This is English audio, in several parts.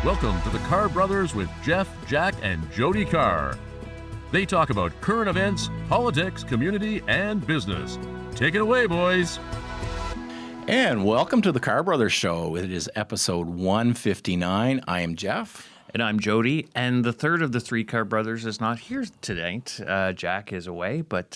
Welcome to the Carr Brothers with Jeff, Jack, and Jody Carr. They talk about current events, politics, community, and business. Take it away, boys. And welcome to the Carr Brothers Show. It is episode 159. I am Jeff. And I'm Jody, and the third of the three Carr brothers is not here tonight. Jack is away, but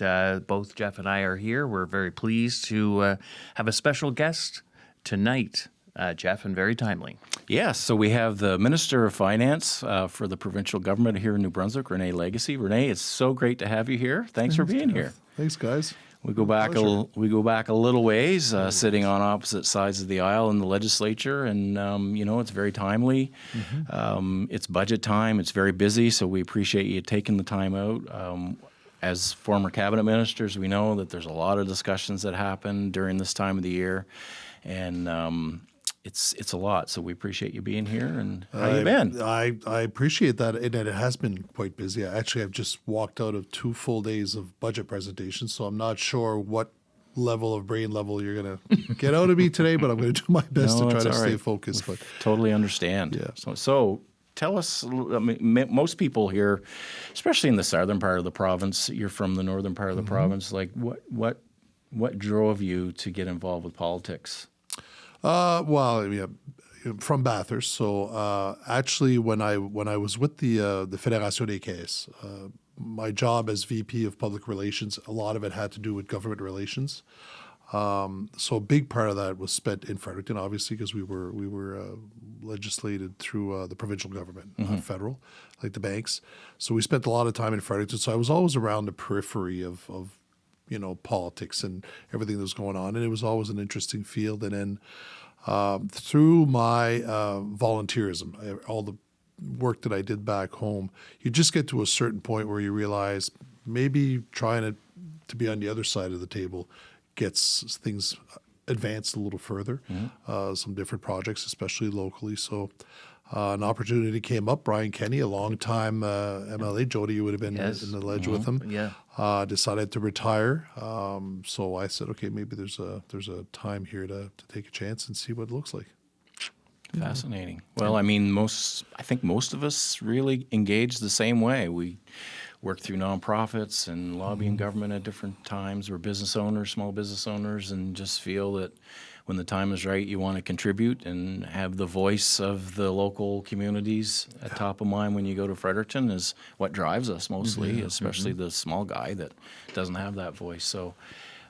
both Jeff and I are here. We're very pleased to have a special guest tonight, Jeff, and very timely. Yes, so we have the Minister of Finance for the provincial government here in New Brunswick, René Legacy. René, it's so great to have you here. Thanks for being here. Thanks, guys. We go back a little ways, sitting on opposite sides of the aisle in the legislature, and it's very timely. Mm-hmm. It's budget time. It's very busy, so we appreciate you taking the time out. As former cabinet ministers, we know that there's a lot of discussions that happen during this time of the year, and it's a lot. So we appreciate you being here. And how you been? I appreciate that, and it has been quite busy. I've just walked out of 2 full days of budget presentations, so I'm not sure what level of brain level you're going to get out of me today, but I'm going to do my best to try to stay focused. But totally understand. Yeah. So tell us, most people here, especially in the southern part of the province, you're from the northern part of the province, like what drove you to get involved with politics? From Bathurst. So actually, when I was with the Fédération des Caisses, my job as VP of Public Relations, a lot of it had to do with government relations. So a big part of that was spent in Fredericton, obviously, because we were legislated through the provincial government, not federal, like the banks. So we spent a lot of time in Fredericton. So I was always around the periphery of politics and everything that was going on. And it was always an interesting field. And then through my volunteerism, all the work that I did back home, you just get to a certain point where you realize maybe trying to be on the other side of the table gets things advanced a little further, some different projects, especially locally. So an opportunity came up. Brian Kenny, a long-time MLA, Jody, you would have been in the ledge with him. Yeah. Decided to retire. So I said, okay, maybe there's a time here to take a chance and see what it looks like. Fascinating. Well, I think most of us really engage the same way. We work through nonprofits and lobbying government at different times. We're business owners, small business owners, and just feel that when the time is right, you want to contribute and have the voice of the local communities at top of mind when you go to Fredericton is what drives us mostly, especially the small guy that doesn't have that voice. So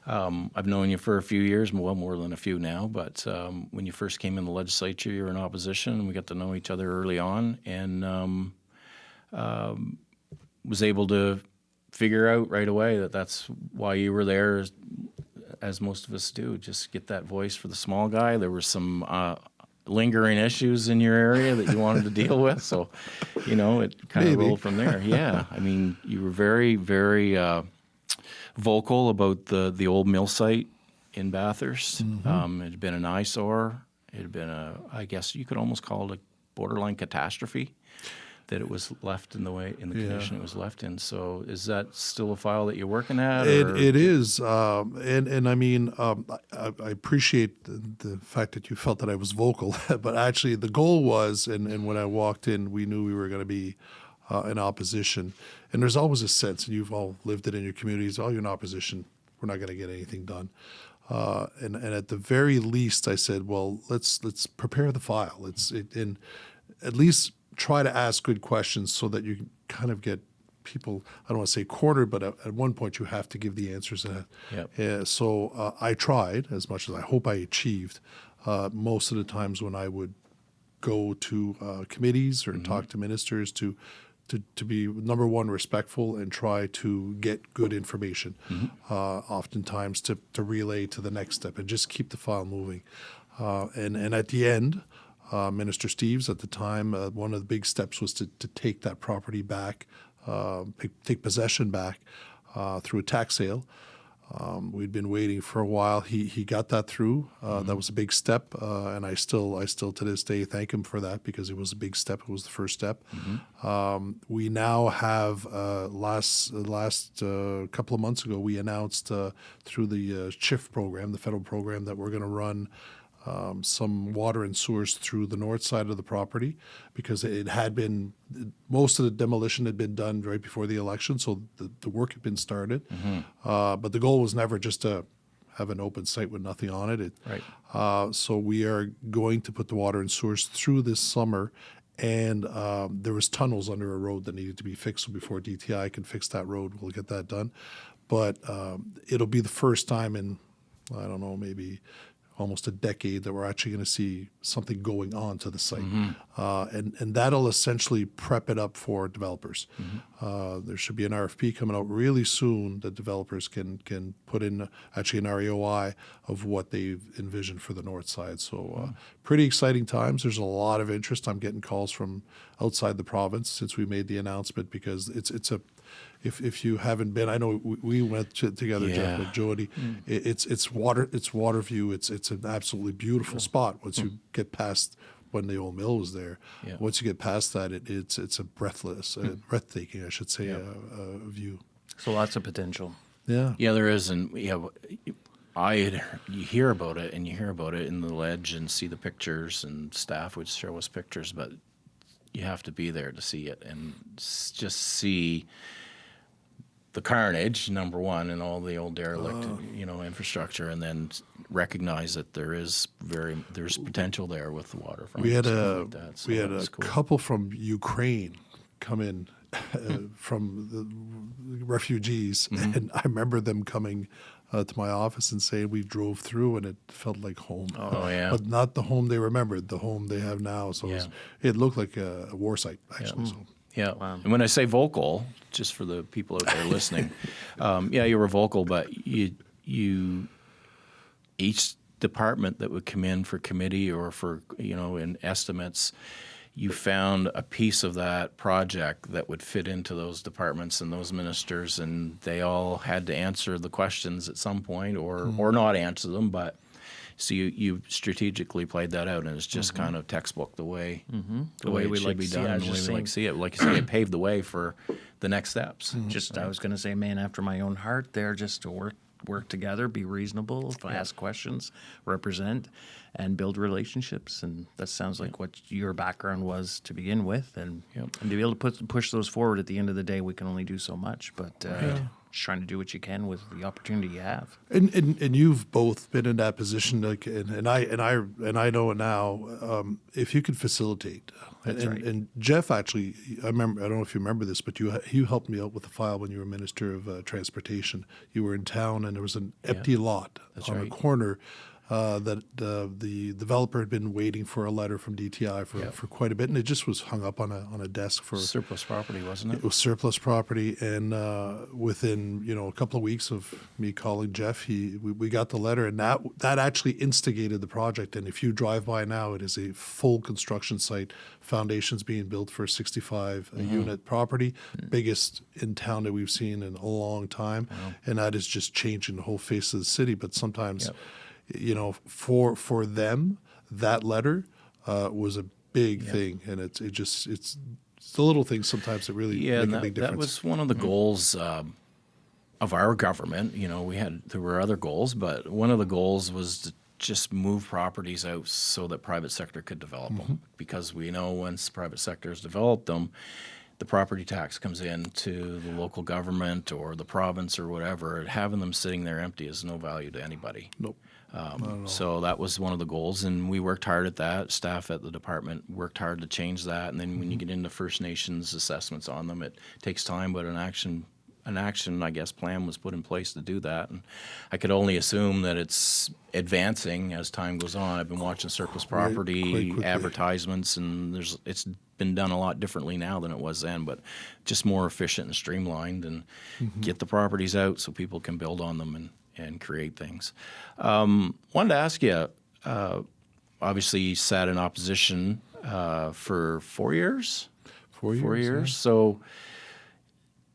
I've known you for a few years, well, more than a few now, but when you first came in the legislature, you were in opposition, and we got to know each other early on, and was able to figure out right away that that's why you were there, as most of us do, just get that voice for the small guy. There were some lingering issues in your area that you wanted to deal with, so, it kind of rolled from there. Yeah, you were very, very vocal about the old mill site in Bathurst. It had been an eyesore. It had been I guess you could almost call it a borderline catastrophe that it was left in the condition it was left in. So is that still a file that you're working at? It is. And I appreciate the fact that you felt that I was vocal, but actually the goal was, and when I walked in, we knew we were going to be in opposition. And there's always a sense, and you've all lived it in your communities, you're in opposition, we're not going to get anything done. And at the very least, I said, well, let's prepare the file. And at least try to ask good questions so that you can kind of get people, I don't want to say cornered, but at one point you have to give the answers. So I tried as much as I hope I achieved. Most of the times when I would go to committees or talk to ministers to be, number one, respectful and try to get good information, oftentimes to relay to the next step and just keep the file moving. And at the end, Minister Steves at the time, one of the big steps was to take that property back, take possession back through a tax sale. We'd been waiting for a while. He got that through. That was a big step, and I still to this day thank him for that because it was a big step. It was the first step. We now have last couple of months ago we announced through the SHIFT program, the federal program, that we're going to run some water and sewers through the north side of the property because it had been, most of the demolition had been done right before the election, so the work had been started. But the goal was never just to have an open site with nothing on it. Right. So we are going to put the water and sewers through this summer, and there was tunnels under a road that needed to be fixed. So before DTI can fix that road, we'll get that done. But it'll be the first time in, I don't know, maybe almost a decade that we're actually going to see something going on to the site. And that'll essentially prep it up for developers. There should be an RFP coming out really soon that developers can put in actually an REOI of what they've envisioned for the north side. So pretty exciting times. There's a lot of interest. I'm getting calls from outside the province since we made the announcement because it's a, if you haven't been, I know we went together, Jack and Jody. It's water view. It's an absolutely beautiful spot once you get past when the old mill was there. Once you get past that, it's a breathtaking, I should say, view. So lots of potential. Yeah. Yeah, there is, and you hear about it, and you hear about it in the ledge and see the pictures, and staff would show us pictures, but you have to be there to see it and just see the carnage, number one, and all the old derelict, infrastructure, and then recognize that there's potential there with the waterfront. We had we had a couple from Ukraine come in from the refugees, and I remember them coming to my office and saying we drove through and it felt like home. Oh yeah, but not the home they remembered, the home they have now. So it looked like a war site actually. So. Yeah, and when I say vocal, just for the people out there listening, you were vocal, but you each department that would come in for committee or for in estimates, you found a piece of that project that would fit into those departments and those ministers, and they all had to answer the questions at some point or not answer them, but. So you strategically played that out, and it's just kind of textbook the way we it should like be to see it. done, and the way we like to see it. Like you say, it paved the way for the next steps. I was going to say, man after my own heart there, just to work together, be reasonable, ask questions, represent, and build relationships. And that sounds like what your background was to begin with. And to be able to push those forward at the end of the day, we can only do so much. But just trying to do what you can with the opportunity you have. And you've both been in that position, like, and I know it now. If you could facilitate, and Jeff actually, I remember. I don't know if you remember this, but you helped me out with the file when you were Minister of Transportation. You were in town, and there was an empty lot on a corner. That the developer had been waiting for a letter from DTI for quite a bit, and it just was hung up on a desk for surplus property, wasn't it? It was surplus property, and within a couple of weeks of me calling Jeff, we got the letter, and that actually instigated the project. And if you drive by now, it is a full construction site, foundations being built for a 65 unit property, biggest in town that we've seen in a long time, and that is just changing the whole face of the city. But sometimes. For them, that letter was a big thing, and it's the little things sometimes that really make a big difference. That was one of the goals of our government. There were other goals, but one of the goals was to just move properties out so that private sector could develop them, because we know once private sector has developed them, the property tax comes in to the local government or the province or whatever. Having them sitting there empty is no value to anybody. Nope. So that was one of the goals, and we worked hard at that. Staff at the department worked hard to change that. And then when you get into First Nations assessments on them, it takes time, but an action, I guess, plan was put in place to do that. And I could only assume that it's advancing as time goes on. I've been watching surplus property advertisements, and it's been done a lot differently now than it was then, but just more efficient and streamlined, and get the properties out so people can build on them and create things. Wanted to ask you, obviously you sat in opposition for 4 years? 4 years. 4 years. Yeah. So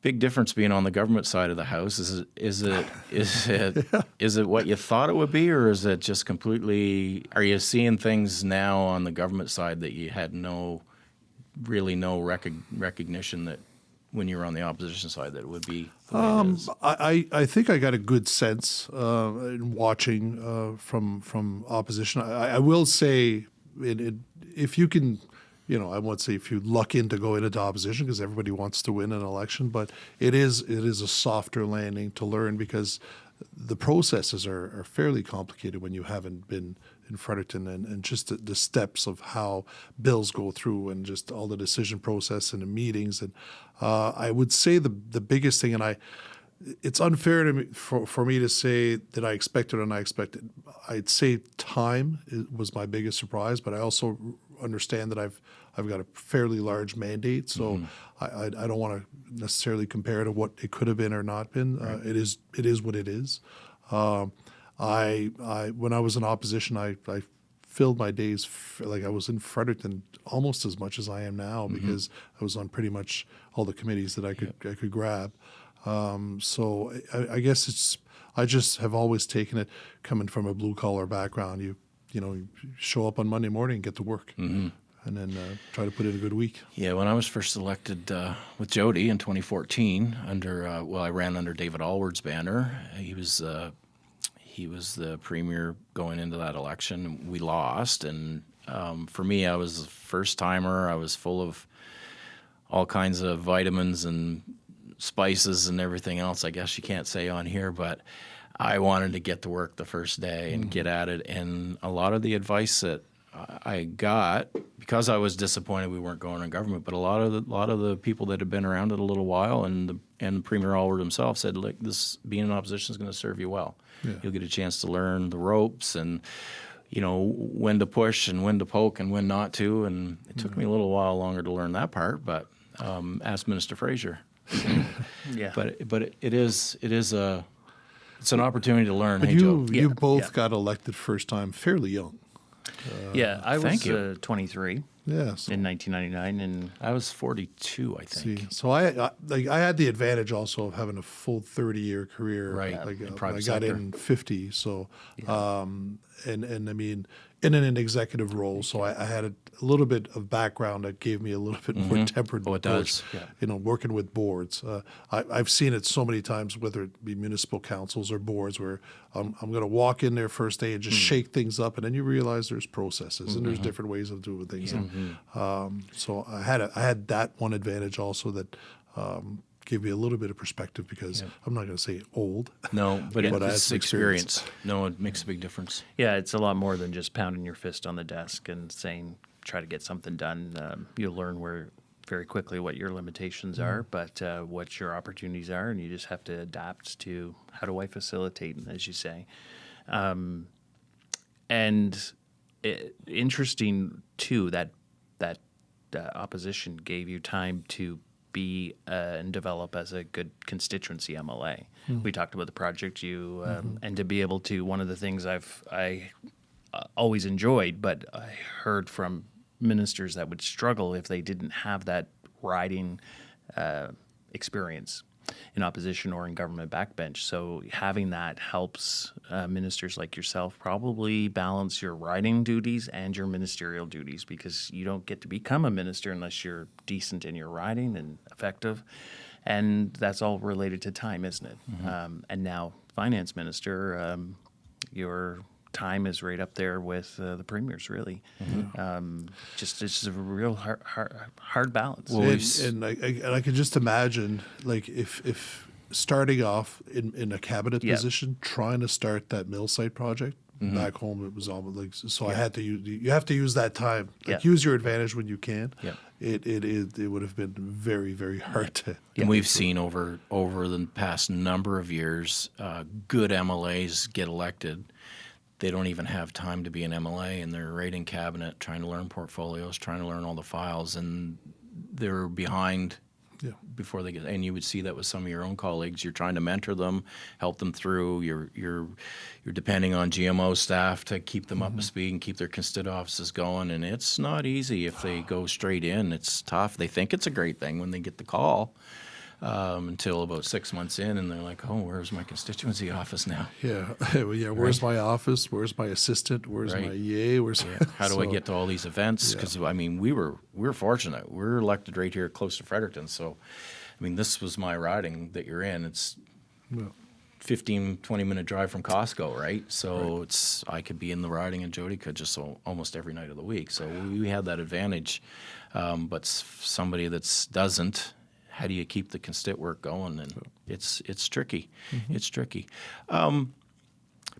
big difference being on the government side of the house. Is it what you thought it would be, or is it just completely, are you seeing things now on the government side that you had no recognition that when you were on the opposition side that it would be the way it is? I think I got a good sense in watching from opposition. I will say, if you can, I won't say if you luck in to go into opposition because everybody wants to win an election, but it is a softer landing to learn because the processes are fairly complicated when you haven't been in Fredericton and just the steps of how bills go through and just all the decision process and the meetings. And I would say the biggest thing, and it's unfair to me, for me to say that I expected or not expected. I'd say time was my biggest surprise, but I also understand that I've got a fairly large mandate, so I don't want to necessarily compare to what it could have been or not been. Right. It is what it is. When I was in opposition, I filled my days like I was in Fredericton almost as much as I am now because I was on pretty much all the committees that I could grab. So I guess I just have always taken it coming from a blue collar background. You show up on Monday morning and get to work. And then try to put in a good week. Yeah, when I was first elected with Jody in 2014, I ran under David Alward's banner. He was the premier going into that election. We lost, and for me, I was a first timer. I was full of all kinds of vitamins and spices and everything else. I guess you can't say on here, but I wanted to get to work the first day and get at it. And a lot of the advice that I got, because I was disappointed we weren't going in government, but a lot of the people that had been around it a little while, and Premier Alward himself said, "Look, this being in opposition is going to serve you well. Yeah. You'll get a chance to learn the ropes and when to push and when to poke and when not to." And it took me a little while longer to learn that part, but ask Minister Fraser. Yeah, but it's an opportunity to learn. But hey, Joe. you both got elected first time fairly young. I was 23 Yes. in 1999, and I was 42, I think. See, so I had the advantage also of having a full 30-year career. Right, in private I got sector. in 50, so and I mean in an executive role, so I had a little bit of background that gave me a little bit more tempered. Oh, it does. Yeah. Working with boards. I've seen it so many times, whether it be municipal councils or boards, where I'm going to walk in there first day and just shake things up, and then you realize there's processes and there's different ways of doing things. And, so I had that one advantage also that gave me a little bit of perspective because I'm not going to say old. No, but I had it's some experience. No, it makes a big difference. yeah, it's a lot more than just pounding your fist on the desk and saying, try to get something done. You'll learn very quickly what your limitations are, but what your opportunities are, and you just have to adapt to how do I facilitate, as you say. Interesting, too, that opposition gave you time to be and develop as a good constituency MLA. We talked about the project and to be able to, one of the things I always enjoyed, but I heard from ministers that would struggle if they didn't have that riding experience in opposition or in government backbench. So having that helps ministers like yourself probably balance your riding duties and your ministerial duties, because you don't get to become a minister unless you're decent in your riding and effective. And that's all related to time, isn't it? And now finance minister, your time is right up there with the premiers, really. Just a real hard balance. Well, And I can just imagine, like, if starting off in a cabinet position, trying to start that mill site project back home, it was almost like, so I had to you have to use that time, like use your advantage when you can. It would have been very, very hard to. And we've seen over the past number of years, good MLAs get elected. They don't even have time to be an MLA, and they're right in cabinet trying to learn portfolios, trying to learn all the files, and they're behind before they get. And you would see that with some of your own colleagues. You're trying to mentor them, help them through. You're depending on GMO staff to keep them up to speed and keep their constituent offices going. And it's not easy if they go straight in. It's tough. They think it's a great thing when they get the call. Until about 6 months in, and they're like, "Oh, where's my constituency office now?" Where's my office? Where's my assistant? Where's my EA? How do I get to all these events? Because I mean, we were fortunate. We're elected right here close to Fredericton, so I mean, this was my riding that you're in. It's Yeah. 15, 20-minute drive from Costco, right? So I could be in the riding and Jody could just almost every night of the week. So we had that advantage. But somebody that doesn't, how do you keep the constant work going? And it's tricky. It's tricky.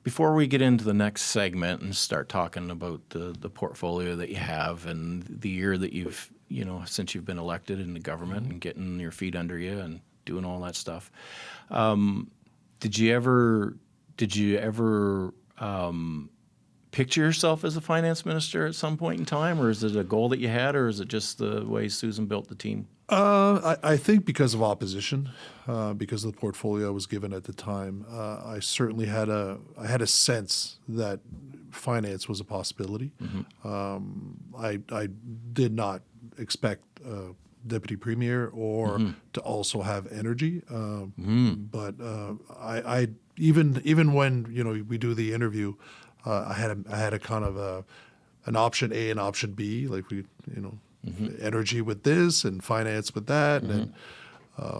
Before we get into the next segment and start talking about the portfolio that you have and the year that you've, since you've been elected in the government and getting your feet under you and doing all that stuff, did you ever picture yourself as a finance minister at some point in time, or is it a goal that you had, or is it just the way Susan built the team? I think because of opposition, because of the portfolio I was given at the time, I certainly had a sense that finance was a possibility. I did not expect deputy premier or to also have energy, but I even when we do the interview, I had a kind of an option A and option B, like energy with this and finance with that, and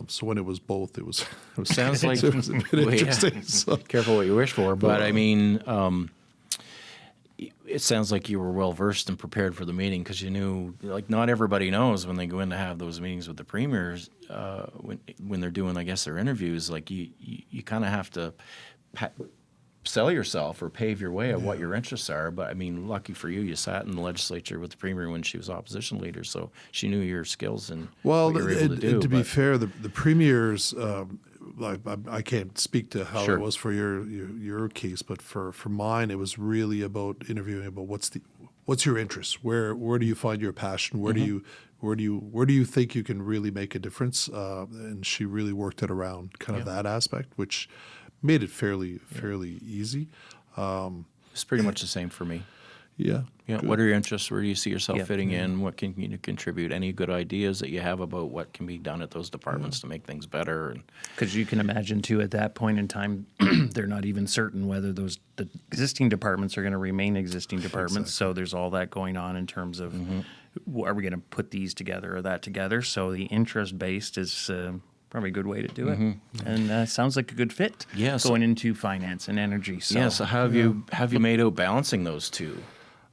so when it was both, it was Sounds like it was a bit interesting. So. Careful what you wish for, but I mean, it sounds like you were well versed and prepared for the meeting because you knew, like, not everybody knows when they go in to have those meetings with the premiers, when they're doing, I guess, their interviews, like you kind of have to sell yourself or pave your way of what your interests are. But I mean, lucky for you, you sat in the legislature with the premier when she was opposition leader, so she knew your skills and what you were able to do. To be fair, the premiers, I can't speak to how it was for your case, but for mine, it was really about interviewing about what's your interest, where do you find your passion, where do you think you can really make a difference, and she really worked it around kind of that aspect, which made it fairly easy. It's pretty much the same for me. Yeah. Yeah. What are your interests? Where do you see yourself fitting in? What can you contribute? Any good ideas that you have about what can be done at those departments to make things better? Because you can imagine, too, at that point in time, they're not even certain whether the existing departments are going to remain existing departments. So there's all that going on in terms of are we going to put these together or that together? So the interest-based is probably a good way to do it. And sounds like a good fit going into finance and energy. So, so how have you made out balancing those two?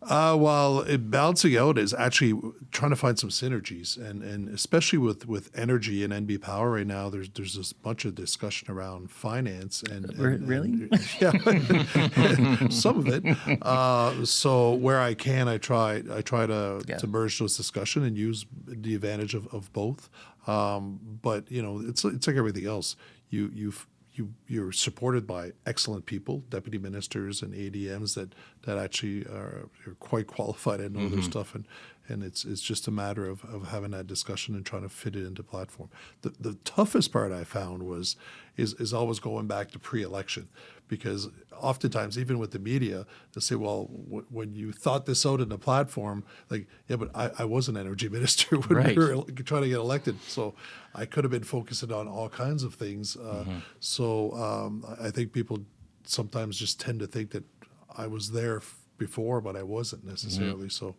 Balancing out is actually trying to find some synergies, and especially with energy and NB Power right now, there's this bunch of discussion around finance and really, some of it. So where I can, I try to merge those discussion and use the advantage of both. But it's like everything else. You're supported by excellent people, deputy ministers and ADMs that actually are quite qualified and know their stuff, and it's just a matter of having that discussion and trying to fit it into platform. The toughest part I found is always going back to pre-election, because oftentimes, even with the media, they'll say, well, when you thought this out in the platform, like, yeah, but I was an energy minister when we were trying to get elected, so I could have been focusing on all kinds of things. So I think people sometimes just tend to think that I was there before, but I wasn't necessarily. So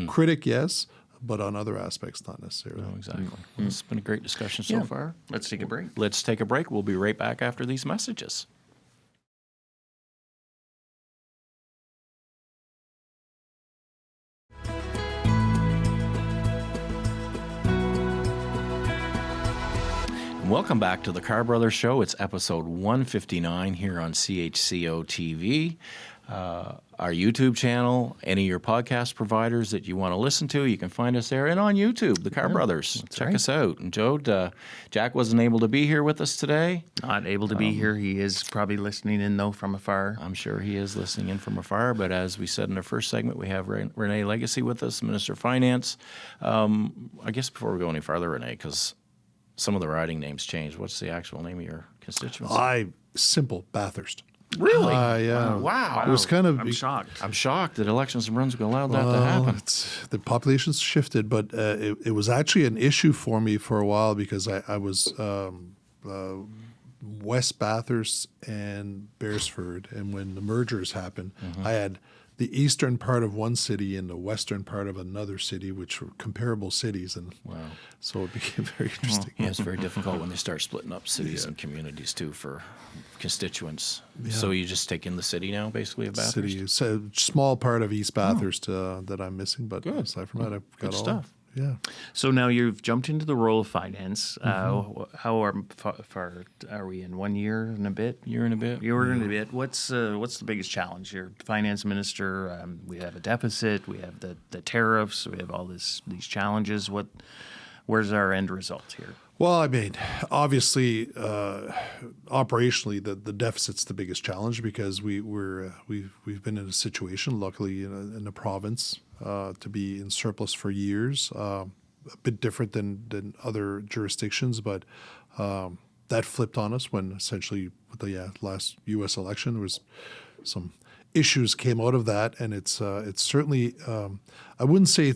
critic, yes, but on other aspects, not necessarily. No, exactly. Well, it's been a great discussion so far. Let's take a break. Let's take a break. We'll be right back after these messages. Welcome back to the Carr Brothers Show. It's episode 159 here on CHCO TV. Our YouTube channel, any of your podcast providers that you want to listen to, you can find us there. And on YouTube, the Carr Brothers. Check us out. And Joe, Jack wasn't able to be here with us today. Not able to be here. He is probably listening in, though, from afar. I'm sure he is listening in from afar. But as we said in our first segment, we have René Legacy with us, Minister of Finance. I guess before we go any farther, René, because some of the riding names changed. What's the actual name of your constituency? Simple Bathurst. Really? Yeah. Wow. It was kind of. I'm shocked. I'm shocked that elections in Brunswick allowed that to happen. The population's shifted, but it was actually an issue for me for a while because I was West Bathurst and Beresford, and when the mergers happened, I had the eastern part of one city and the western part of another city, which were comparable cities, and so it became very interesting. Yeah, it's very difficult when they start splitting up cities and communities too for constituents. So you just take in the city now, basically, of Bathurst? City, so small part of East Bathurst that I'm missing, but aside from that, I've got Good all stuff. Yeah. So now you've jumped into the role of finance. How far are we in? 1 year and a bit? Year and a bit. Year and a bit. What's the biggest challenge? You're finance minister. We have a deficit. We have the tariffs. We have all these challenges. Where's our end result here? Well, I mean, obviously, operationally, the deficit's the biggest challenge because we've been in a situation, luckily, in the province, to be in surplus for years. A bit different than other jurisdictions, but that flipped on us when essentially with the last U.S. election, there was some issues came out of that, and it's certainly I wouldn't say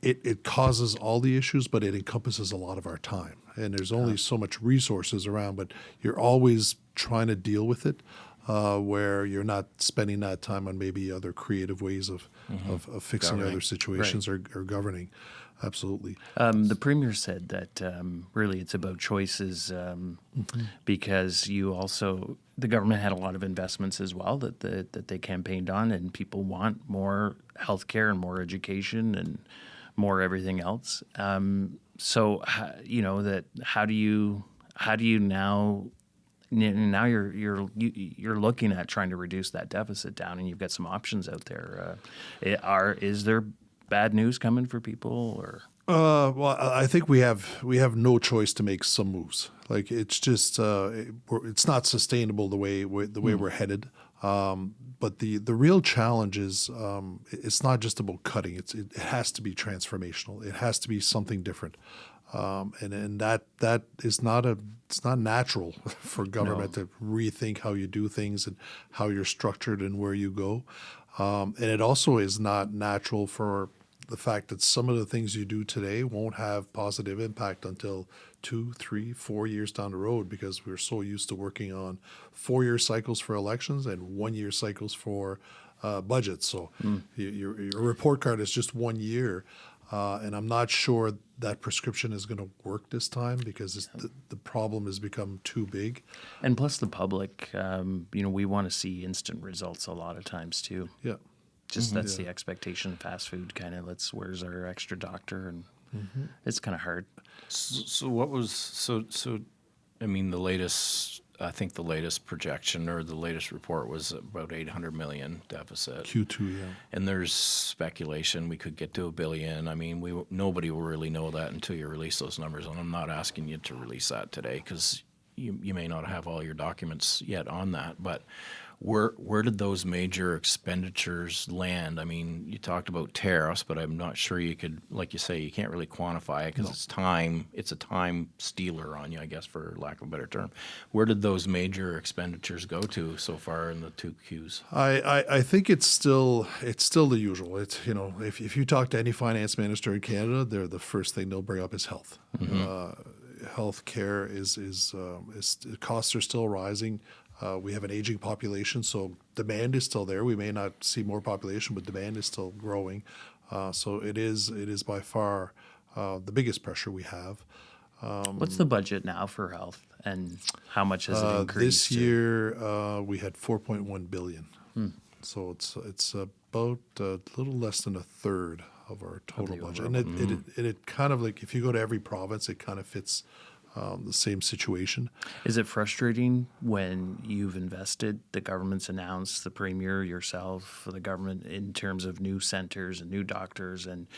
it causes all the issues, but it encompasses a lot of our time. And there's only so much resources around, but you're always trying to deal with it, where you're not spending that time on maybe other creative ways of fixing Governing. other situations or governing. Absolutely. The premier said that really it's about choices because the government had a lot of investments as well that they campaigned on, and people want more healthcare and more education and more everything else. So how do you now you're looking at trying to reduce that deficit down, and you've got some options out there. Is there bad news coming for people, or? Well, I think we have no choice to make some moves. Like it's just it's not sustainable the way we're headed. But the real challenge is it's not just about cutting. It has to be transformational. It has to be something different. And that is it's not natural for government to rethink how you do things and how you're structured and where you go. And it also is not natural for the fact that some of the things you do today won't have positive impact until 2, 3, 4 years down the road, because we're so used to working on 4-year cycles for elections and 1-year cycles for budgets. So your report card is just 1 year. And I'm not sure that prescription is going to work this time because the problem has become too big. And plus the public, we want to see instant results a lot of times too. Yeah. Just that's the expectation. Fast food kind of where's our extra doctor, and it's kind of hard. So what was I mean, I think the latest projection or the latest report was about 800 million deficit. Q2, yeah. And there's speculation we could get to $1 billion. I mean, nobody will really know that until you release those numbers. And I'm not asking you to release that today because you may not have all your documents yet on that. But where did those major expenditures land? I mean, you talked about tariffs, but I'm not sure you could, like you say, you can't really quantify it because it's a time stealer on you, I guess, for lack of a better term. Where did those major expenditures go to so far in the 2 Qs? I think it's still the usual. It's if you talk to any finance minister in Canada, they're the first thing they'll bring up is health. Health care is costs are still rising. We have an aging population, so demand is still there. We may not see more population, but demand is still growing. So it is by far the biggest pressure we have. What's the budget now for health, and how much has it increased? This year we had $4.1 billion. So it's about a little less than a third of our total budget. And it kind of like, if you go to every province, it kind of fits the same situation. Is it frustrating when you've invested, the government's announced, the premier, yourself, the government, in terms of new centers and new doctors, and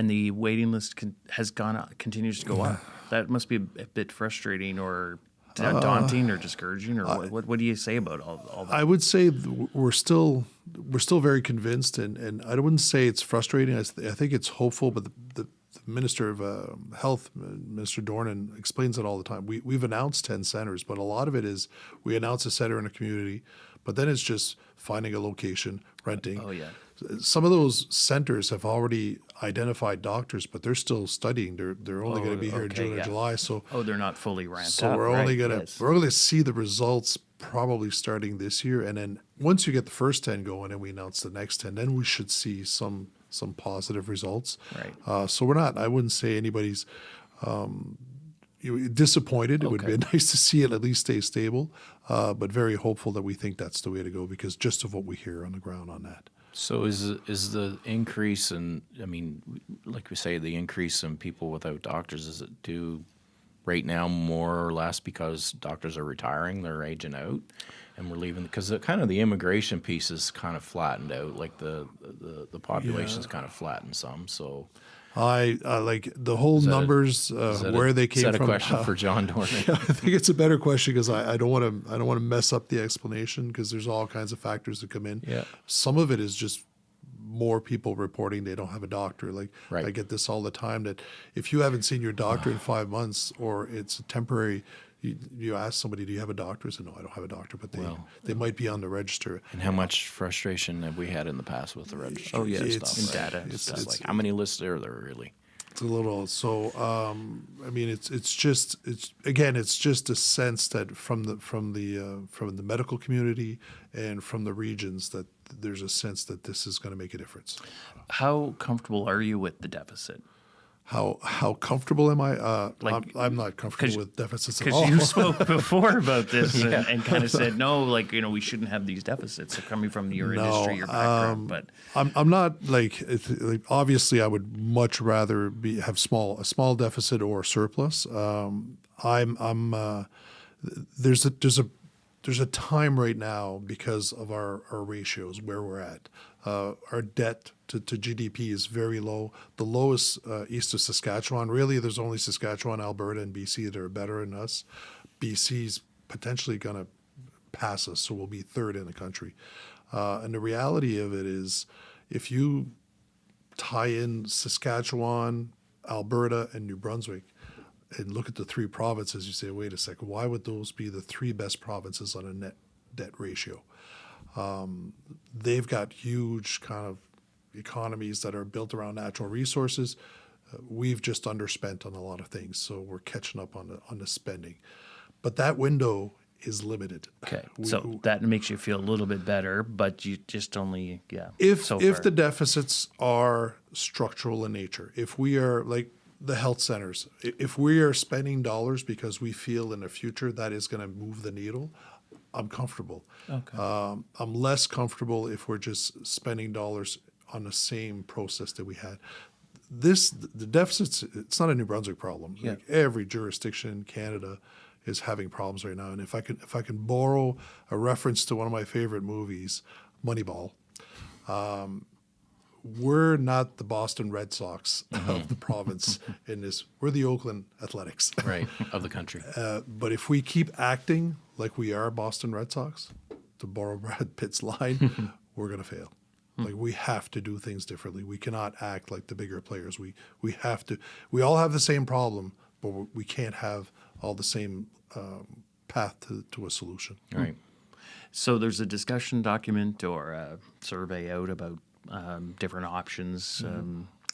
the waiting list continues to go up? That must be a bit frustrating or daunting or discouraging, or what do you say about all that? I would say we're still very convinced, and I wouldn't say it's frustrating. I think it's hopeful, but the Minister of Health, Minister Dornan, explains it all the time. We've announced 10 centers, but a lot of it is we announce a center in a community, but then it's just finding a location, renting. Oh, yeah. Some of those centers have already identified doctors, but they're still studying. They're only going to be here in okay, June or yeah. July. So They're not fully ramped so up. we're only right, gonna yes. we're going to see the results probably starting this year, and then once you get the first 10 going and we announce the next 10, then we should see some positive results. Right. So we're not. I wouldn't say anybody's disappointed. It would be Okay. nice to see it at least stay stable, but very hopeful that we think that's the way to go because just of what we hear on the ground on that. So is the increase in, I mean, like we say, the increase in people without doctors, is it due right now more or less because doctors are retiring, they're aging out, and we're leaving? Because the immigration piece is kind of flattened out, like the population's kind of flattened some. So I like the whole numbers where they came is that from. a question for John Dornan? I think it's a better question because I don't want to mess up the explanation because there's all kinds of factors that come in. Yeah. Some of it is just more people reporting they don't have a doctor. Like Right. I get this all the time that if you haven't seen your doctor in 5 months or it's a temporary, you ask somebody, do you have a doctor? They say, no, I don't have a doctor, but they might be on the register. And how much frustration have we had in the past with the registry? Oh, yeah, and it's stuff, in right? data. It's It's- like, how many lists are there really? It's a little so. I mean, it's just a sense that from the medical community and from the regions that there's a sense that this is going to make a difference. How comfortable are you with the deficit? How comfortable am I? Like- I'm not comfortable 'cause- with deficits at Because all. you spoke before about this and kind of said, no, like, we shouldn't have these deficits coming from your industry, your background. But I'm not like obviously I would much rather have a small deficit or surplus. There's a time right now because of our ratios where we're at. Our debt to GDP is very low. The lowest east of Saskatchewan. Really, there's only Saskatchewan, Alberta, and BC that are better than us. BC's potentially going to pass us, so we'll be third in the country. And the reality of it is, if you tie in Saskatchewan, Alberta, and New Brunswick, and look at the three provinces, you say, wait a second, why would those be the three best provinces on a net debt ratio? They've got huge kind of economies that are built around natural resources. We've just underspent on a lot of things, so we're catching up on the spending. But that window is limited. okay, so that makes you feel a little bit better, but you just only, If so far. the deficits are structural in nature, if we are like the health centers, if we are spending dollars because we feel in the future that is going to move the needle, I'm comfortable. Okay. I'm less comfortable if we're just spending dollars on the same process that we had. The deficits, it's not a New Brunswick problem. Yeah. Like every jurisdiction in Canada is having problems right now. And if I can borrow a reference to one of my favorite movies, Moneyball, we're not the Boston Red Sox of the province in this. We're the Oakland Athletics. Right, of the country. But if we keep acting like we are Boston Red Sox, to borrow Brad Pitt's line, we're going to fail. Like we have to do things differently. We cannot act like the bigger players. We have to. We all have the same problem, but we can't have all the same path to a solution. Right. So there's a discussion document or a survey out about different options.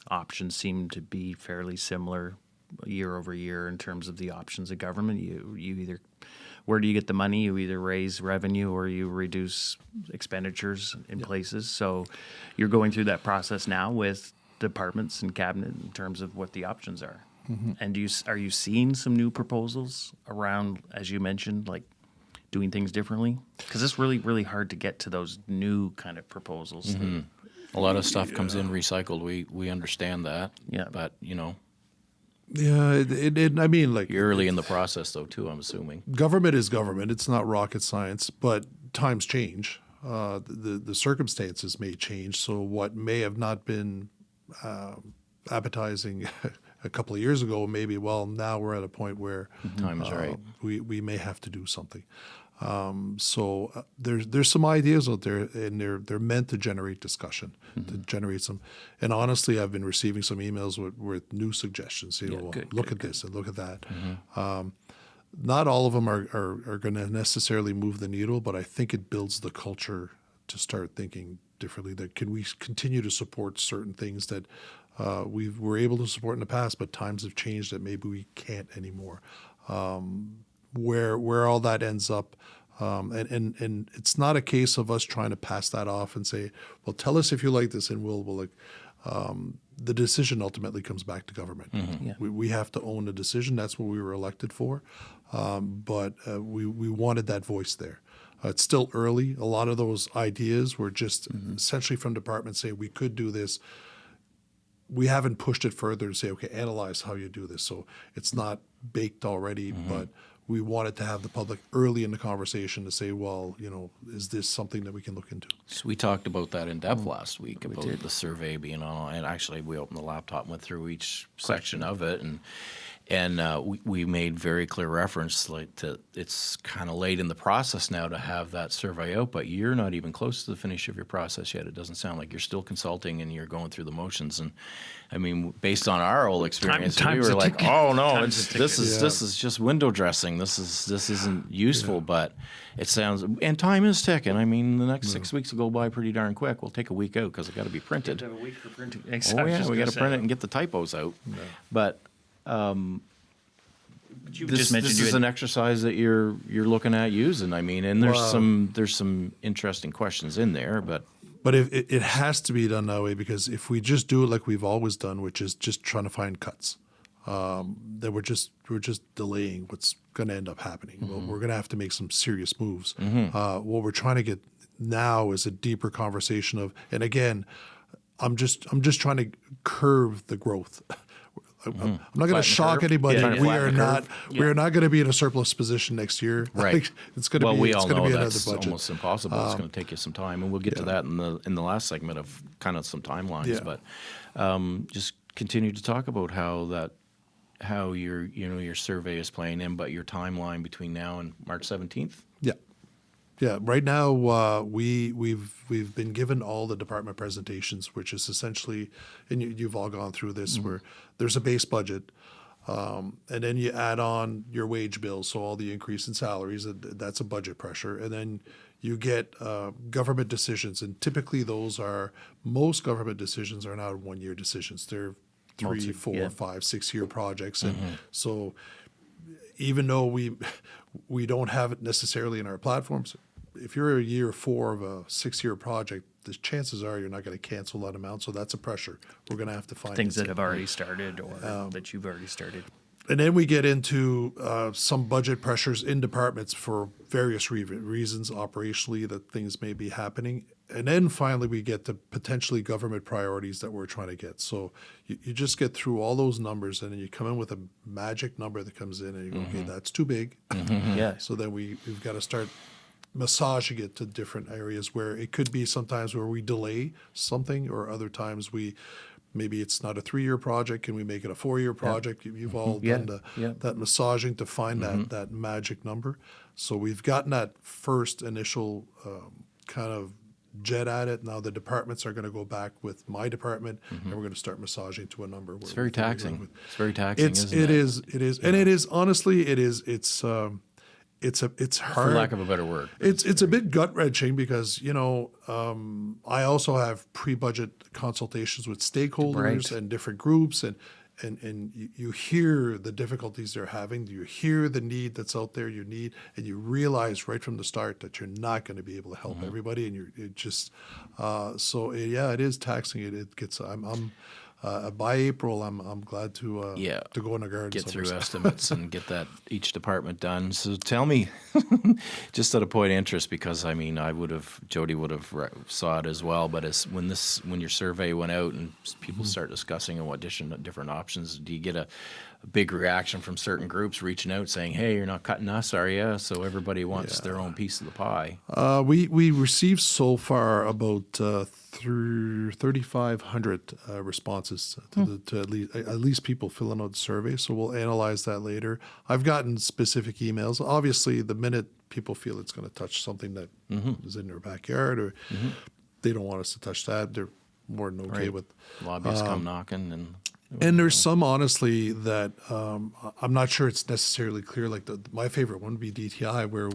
Options seem to be fairly similar year over year in terms of the options of government. You either, where do you get the money? You either raise revenue or you reduce expenditures in places. So you're going through that process now with departments and cabinet in terms of what the options are. And are you seeing some new proposals around, as you mentioned, like doing things differently? Because it's really, really hard to get to those new kind of proposals. A lot of stuff comes in recycled. We understand that. Yeah. But, Yeah, I mean, like you're early in the process, though, too, I'm assuming. government is government. It's not rocket science, but times change. The circumstances may change. So what may have not been appetizing a couple of years ago, maybe, well, now we're at a point where Time is right. we may have to do something. So there's some ideas out there, and they're meant to generate discussion, to generate some. And honestly, I've been receiving some emails with new suggestions. Look at this and look at that. Not all of them are going to necessarily move the needle, but I think it builds the culture to start thinking differently. That can we continue to support certain things that we were able to support in the past, but times have changed that maybe we can't anymore. Where all that ends up, and it's not a case of us trying to pass that off and say, well, tell us if you like this, and we'll like. The decision ultimately comes back to government. Yeah. We have to own the decision. That's what we were elected for. But we wanted that voice there. It's still early. A lot of those ideas were just essentially from departments saying we could do this. We haven't pushed it further to say, okay, analyze how you do this. So it's not baked already, but we wanted to have the public early in the conversation to say, well, you know, is this something that we can look into? So we talked about that in depth last week about the survey being on, and actually we opened the laptop and went through each section of it, and we made very clear reference like to it's kind of late in the process now to have that survey out, but you're not even close to the finish of your process yet. It doesn't sound like you're still consulting and you're going through the motions. And I mean, based on our whole experience, we were like, oh no, this is just window dressing. This isn't useful, but it sounds, and time is ticking. I mean, the next 6 weeks will go by pretty darn quick. We'll take a week out because it got to be printed. Have a week for printing. Oh yeah, we got to print it and get the typos out. But this is an exercise that you're looking at using. I mean, and there's some interesting questions in there, but it has to be done that way, because if we just do it like we've always done, which is just trying to find cuts, then we're just delaying what's going to end up happening. Well, we're going to have to make some serious moves. What we're trying to get now is a deeper conversation of, and again, I'm just trying to curve the growth. I'm not going to shock anybody. We are not going to be in a surplus position next year. Right. Like, it's going to be. We it's all going to know be another that's budget. almost impossible. It's going to take you some time, and we'll get to that in the last segment of kind of some timelines. Yeah. But just continue to talk about how your survey is playing in, but your timeline between now and March 17th. Yeah. Right now, we've been given all the department presentations, which is essentially, and you've all gone through this, where there's a base budget, and then you add on your wage bills, so all the increase in salaries, that's a budget pressure, and then you get government decisions, and typically most government decisions are not 1 year decisions. They're 3, 4, 5, 6 year projects, and so even though we don't have it necessarily in our platforms, if you're a year 4 of a 6 year project, the chances are you're not going to cancel that amount. So that's a pressure we're going to have to find. Things that have already started or that you've already started. And then we get into some budget pressures in departments for various reasons operationally that things may be happening. And then finally we get to potentially government priorities that we're trying to get. So you just get through all those numbers, and then you come in with a magic number that comes in, and you go, okay, that's too big. Yeah. So then we've got to start massaging it to different areas where it could be sometimes where we delay something, or other times maybe it's not a 3 year project. Can we make it a 4 year project? You've all done that massaging to find that magic number. So we've gotten that first initial kind of jet at it. Now the departments are going to go back with my department, and we're going to start massaging to a number. It's very taxing. It's very taxing, isn't it? It is, and it is, honestly, it's hard. For lack of a better word. It's a bit gut wrenching because, I also have pre-budget consultations with stakeholders and different groups, and you hear the difficulties they're having. You hear the need that's out there. And you realize right from the start that you're not going to be able to help everybody, and it is taxing. It gets. By April, I'm glad to go in the garden. Get through estimates and get that each department done. So tell me, just at a point of interest, because I mean, Jody would have saw it as well. But when your survey went out and people start discussing what different options, do you get a big reaction from certain groups reaching out saying, "Hey, you're not cutting us, are you?" So everybody wants their own piece of the pie. We received so far about 3,500 responses to at least people filling out the survey. So we'll analyze that later. I've gotten specific emails. Obviously, the minute people feel it's going to touch something that is in their backyard, or they don't want us to touch that, they're more than okay with lobbyists come knocking and. And there's some, honestly, that I'm not sure it's necessarily clear. Like my favorite one would be DTI, where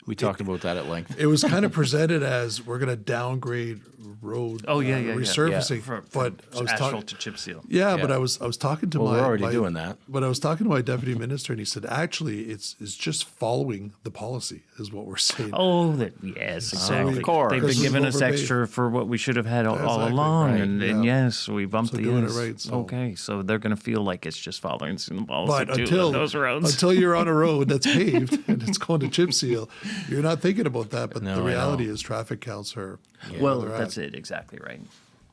we talked about that at length. It was kind of presented as we're going to downgrade road resurfacing, but I was asphalt to chip seal. Yeah, but I was talking to we're already doing that. But I was talking to my deputy minister, and he said, actually, it's just following the policy is what we're saying. Oh, yes, exactly. Of course. They've been giving us extra for what we should have had all along, right. and yes, we bumped the doing ends. it right. So. Okay, so they're going to feel like it's just following the policy But too on those roads. until you're on a road that's paved and it's going to chip seal, you're not thinking about that. But the reality is traffic counts are. Well, that's it. Exactly right.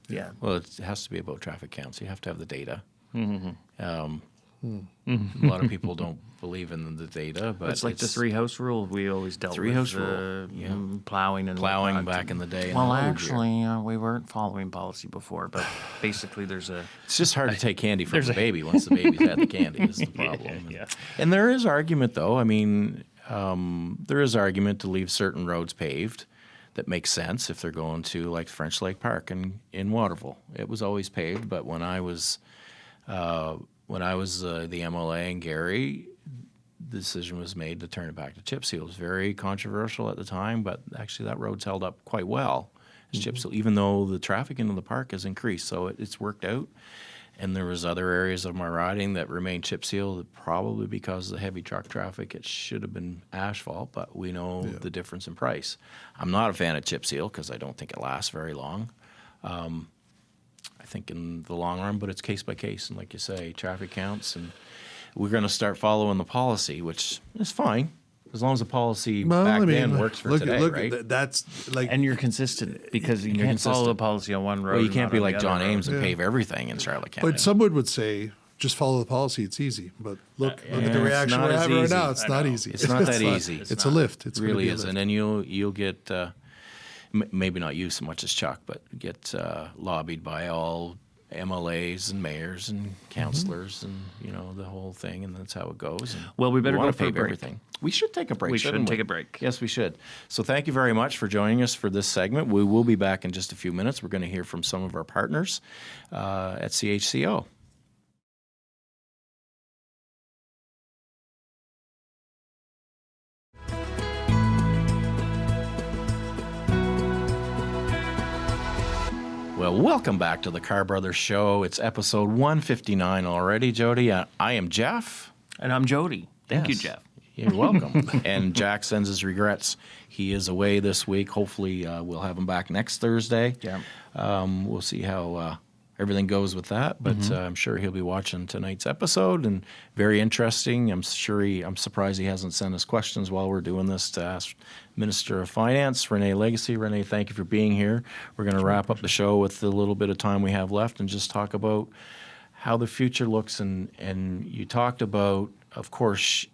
Yeah. Well, it has to be about traffic counts. You have to have the data. A lot of people don't believe in the data, but It's like the three-house rule we always dealt with. Three-house rule, plowing and plowing whatnot. back in the day. Well, and actually, we weren't following policy before, but basically there's a... it's just hard to take candy from the baby once the baby's had the candy is the problem. Yeah. And there is argument, though. I mean, there is argument to leave certain roads paved that makes sense if they're going to, like, French Lake Park in Waterville. It was always paved, but when I was the MLA in Gary, the decision was made to turn it back to chip seal. It was very controversial at the time, but actually that road's held up quite well as chip seal, even though the traffic into the park has increased. So it's worked out. And there was other areas of my riding that remained chip seal, probably because of the heavy truck traffic. It should have been asphalt, but we know the difference in price. I'm not a fan of chip seal because I don't think it lasts very long. I think in the long run, but it's case by case. And like you say, traffic counts, and we're going to start following the policy, which is fine as long as the policy then works for today, right? That's like, And you're consistent because you can't follow the policy on one road. Well, you can't and be not on like the John other Ames road. and pave everything in Charlotte County. but someone would say, just follow the policy. It's easy. But look at the reaction not we're as having right easy. now. It's not easy. It's not that easy. It's a lift. It's It gonna really be a is. lift. And then you'll get, maybe not you so much as Chuck, but get lobbied by all MLAs and mayors and councillors and, the whole thing, and that's how it goes. And Well, we better wanna go for a pave break. everything. We should take a break, We should shouldn't take a break. Yes, we should. So thank you very much for joining us for this segment. We will be back in just a few minutes. We're going to hear from some of our partners at CHCO. Well, welcome back to the Carr Brothers Show. It's episode 159 already, Jody. I am Jeff. And I'm Jody. Thank you, Yes. Jeff. You're welcome. And Jack sends his regrets. He is away this week. Hopefully, we'll have him back next Thursday. Yeah. We'll see how everything goes with that, but I'm sure he'll be watching tonight's episode, and very interesting. I'm surprised he hasn't sent us questions while we're doing this to ask Minister of Finance, René Legacy. René, thank you for being here. We're going to wrap up the show with the little bit of time we have left and just talk about how the future looks. And you talked about, of course,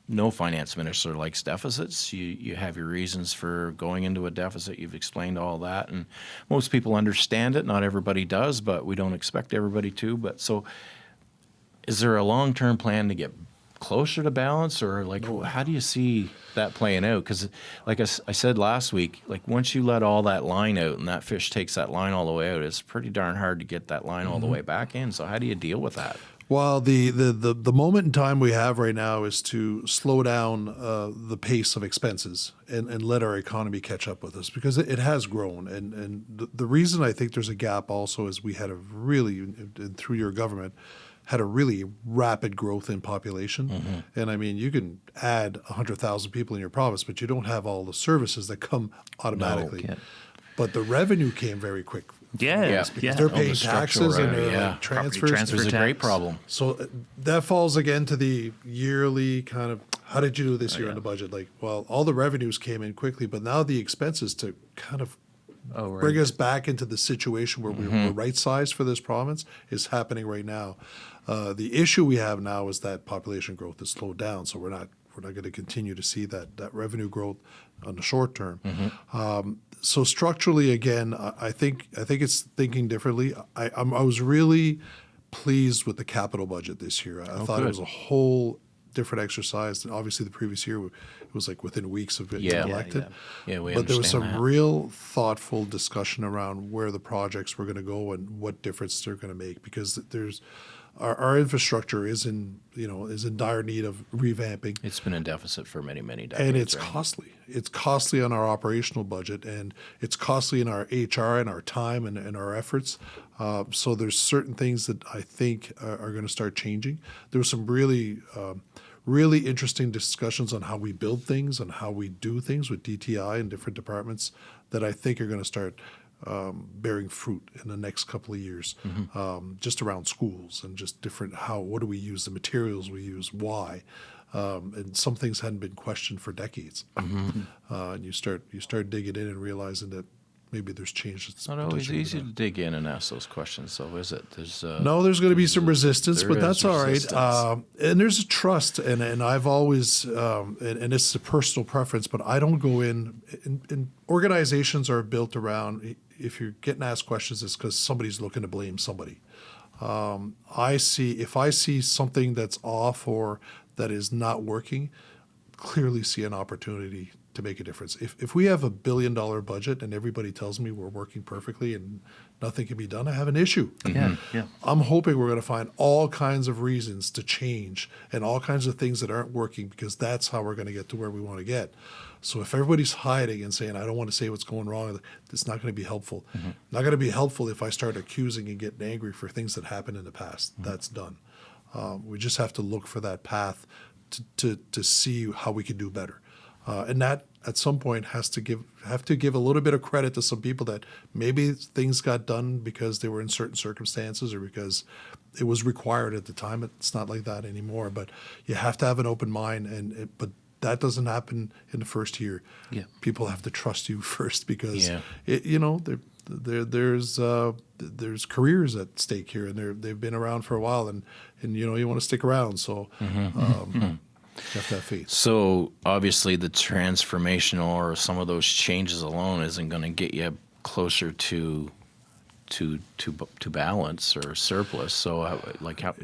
no finance minister likes deficits. You have your reasons for going into a deficit. You've explained all that, and most people understand it. Not everybody does, but we don't expect everybody to. But so, is there a long-term plan to get closer to balance, or how do you see that playing out? Because, like I said last week, once you let all that line out and that fish takes that line all the way out, it's pretty darn hard to get that line all the way back in. So how do you deal with that? Well, the moment in time we have right now is to slow down the pace of expenses and let our economy catch up with us, because it has grown. And the reason I think there's a gap also is we had a really, and through your government, had a really rapid growth in population. And I mean, you can add 100,000 people in your province, but you don't have all the services that come automatically. No. But the revenue came very quick. Yes. Yeah. They're All the paying structural taxes and revenue, they're yeah. transfers. Transfer It was a great tax. problem. So that falls again to the yearly kind of, how did you do this year in the budget? All the revenues came in quickly, but now the expenses to kind of bring us back into the situation where we're right-sized for this province is happening right now. The issue we have now is that population growth has slowed down, so we're not going to continue to see that revenue growth on the short term. So structurally, again, I think it's thinking differently. I was really pleased with the capital budget this year. I thought it was a whole different exercise. Obviously, the previous year it was like within weeks of getting Yeah. elected. Yeah, we But there was understand some that. real thoughtful discussion around where the projects were going to go and what difference they're going to make, because there's our infrastructure is in dire need of revamping. It's been in deficit for many, many decades. And it's right? costly. It's costly on our operational budget, and it's costly in our HR and our time and our efforts. So there's certain things that I think are going to start changing. There was some really interesting discussions on how we build things and how we do things with DTI and different departments that I think are going to start bearing fruit in the next couple of years, just around schools and just different what do we use, the materials we use, why, and some things hadn't been questioned for decades. And you start digging in and realizing that maybe there's changes. It's not always easy to dig in and ask those questions, though, is it? There's there's going to be some resistance, there but is that's all right. resistance. And there's a trust, and I've always, and it's a personal preference, but I don't go in organizations are built around, if you're getting asked questions, it's because somebody's looking to blame somebody. If I see something that's off or that is not working, clearly see an opportunity to make a difference. If we have $1 billion budget and everybody tells me we're working perfectly and nothing can be done, I have an issue. Yeah. I'm hoping we're going to find all kinds of reasons to change and all kinds of things that aren't working, because that's how we're going to get to where we want to get. So if everybody's hiding and saying, I don't want to say what's going wrong, it's not going to be helpful. Not going to be helpful if I start accusing and getting angry for things that happened in the past. That's done. We just have to look for that path to see how we can do better. And that at some point have to give a little bit of credit to some people that maybe things got done because they were in certain circumstances or because it was required at the time. It's not like that anymore, but you have to have an open mind, but that doesn't happen in the first year. Yeah. People have to trust you first, because Yeah. there's careers at stake here, and they've been around for a while, and you want to stick around. So you have to have faith. So obviously the transformational or some of those changes alone isn't going to get you closer to balance or surplus. So